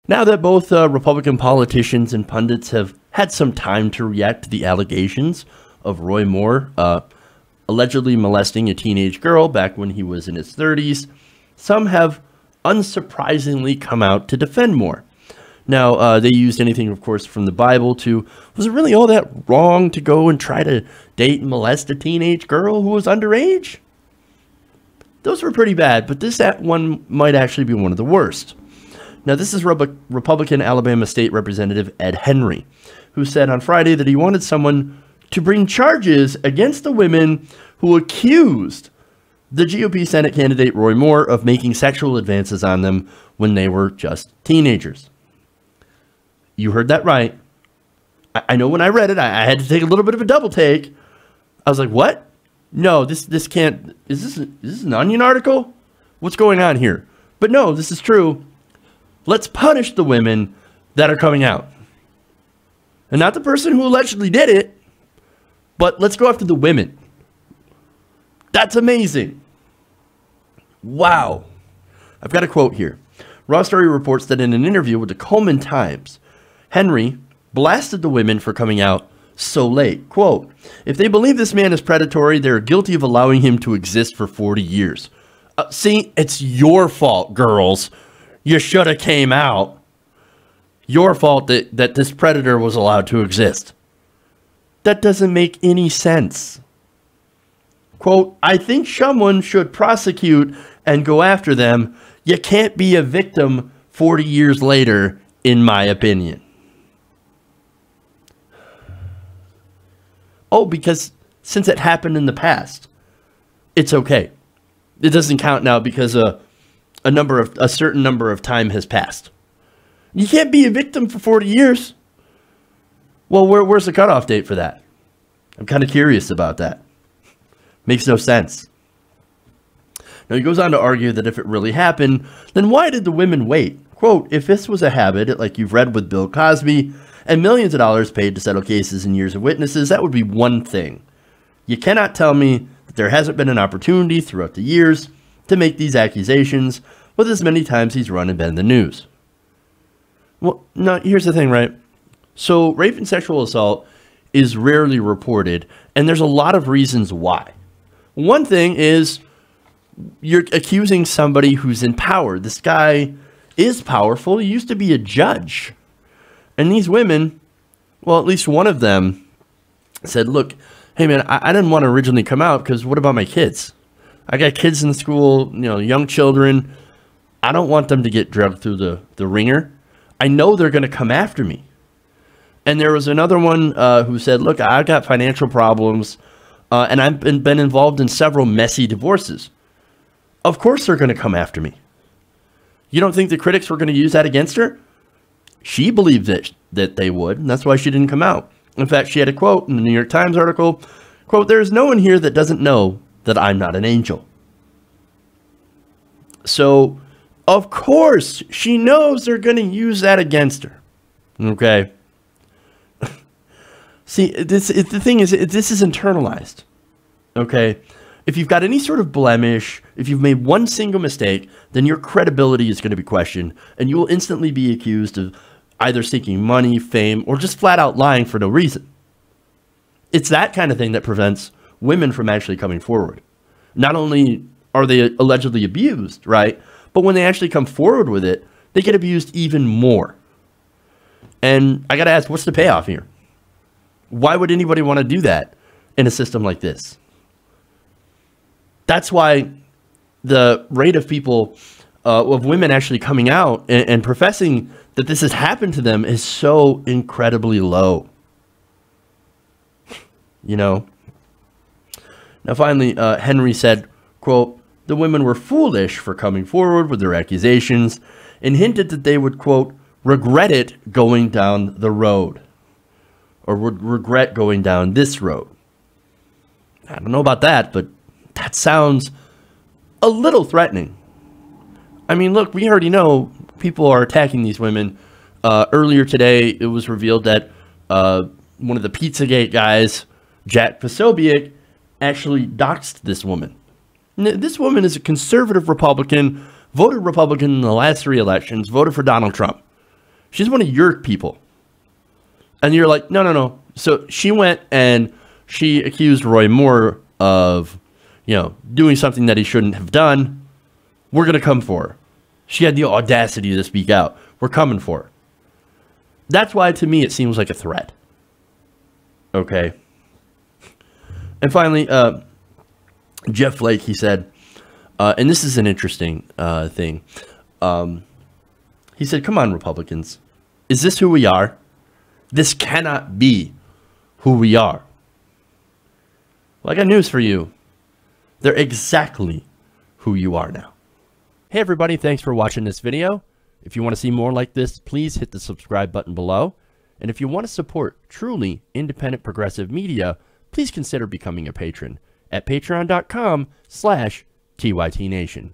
Now that both Republican politicians and pundits have had some time to react to the allegations of Roy Moore allegedly molesting a teenage girl back when he was in his 30s, some have unsurprisingly come out to defend Moore. Now, they used anything, of course, from the Bible to, was it really all that wrong to go and try to date and molest a teenage girl who was underage? Those were pretty bad, but that one might actually be one of the worst. Now, this is Republican Alabama State Representative Ed Henry, who said on Friday that he wanted someone to bring charges against the women who accused the GOP Senate candidate Roy Moore of making sexual advances on them when they were just teenagers. You heard that right. I know when I read it, I had to take a little bit of a double take. I was like, what? No, this can't, is this an Onion article? What's going on here? But no, this is true. Let's punish the women that are coming out. And not the person who allegedly did it, but let's go after the women. That's amazing. Wow. I've got a quote here. Raw Story reports that in an interview with the Coleman Times, Henry blasted the women for coming out so late. Quote, if they believe this man is predatory, they're guilty of allowing him to exist for 40 years. See, it's your fault, girls. You should have came out. Your fault that this predator was allowed to exist. That doesn't make any sense. Quote, I think someone should prosecute and go after them. You can't be a victim 40 years later, in my opinion. Oh, because since it happened in the past, it's okay. It doesn't count now because a certain number of time has passed. You can't be a victim for 40 years. Well, where's the cutoff date for that? I'm kind of curious about that. Makes no sense. Now, he goes on to argue that if it really happened, then why did the women wait? Quote, if this was a habit, like you've read with Bill Cosby, and millions of dollars paid to settle cases and years of witnesses, that would be one thing. You cannot tell me that there hasn't been an opportunity throughout the years to make these accusations with as many times he's run and been in the news. Well, no, here's the thing, right? So rape and sexual assault is rarely reported, and there's a lot of reasons why. One thing is you're accusing somebody who's in power. This guy is powerful. He used to be a judge. And these women, well, at least one of them said, look, hey, man, I didn't want to originally come out because what about my kids? I got kids in school, young children. I don't want them to get dragged through the ringer. I know they're going to come after me. And there was another one who said, look, I've got financial problems and I've been involved in several messy divorces. Of course they're going to come after me. You don't think the critics were going to use that against her? She believed that they would, and that's why she didn't come out. In fact, she had a quote in the New York Times article, quote, there is no one here that doesn't know that I'm not an angel. So, of course, she knows they're going to use that against her. Okay? See, the thing is, this is internalized. Okay? If you've got any sort of blemish, if you've made one single mistake, then your credibility is going to be questioned, and you will instantly be accused of either seeking money, fame, or just flat out lying for no reason. It's that kind of thing that prevents women from actually coming forward. Not only are they allegedly abused, right, but when they actually come forward with it, they get abused even more. And I got to ask, what's the payoff here? Why would anybody want to do that in a system like this? That's why the rate of people, of women actually coming out and professing that this has happened to them is so incredibly low. Now finally, Henry said, quote, the women were foolish for coming forward with their accusations and hinted that they would, quote, regret it going down the road, or would regret going down this road. I don't know about that, but that sounds a little threatening. I mean, look, we already know people are attacking these women. Earlier today, it was revealed that one of the Pizzagate guys, Jack Posobiec, actually doxed this woman. This woman is a conservative Republican, voted Republican in the last 3 elections, voted for Donald Trump. She's one of your people. And you're like, no, no, no. So she went and she accused Roy Moore of, you know, doing something that he shouldn't have done. We're going to come for her. She had the audacity to speak out. We're coming for her. That's why, to me, it seems like a threat. Okay. And finally, Jeff Flake, he said, and this is an interesting thing. He said, come on, Republicans. Is this who we are? This cannot be who we are. Well, I got news for you. They're exactly who you are now. Hey, everybody. Thanks for watching this video. If you want to see more like this, please hit the subscribe button below. And if you want to support truly independent progressive media, please consider becoming a patron at patreon.com/TYTNation.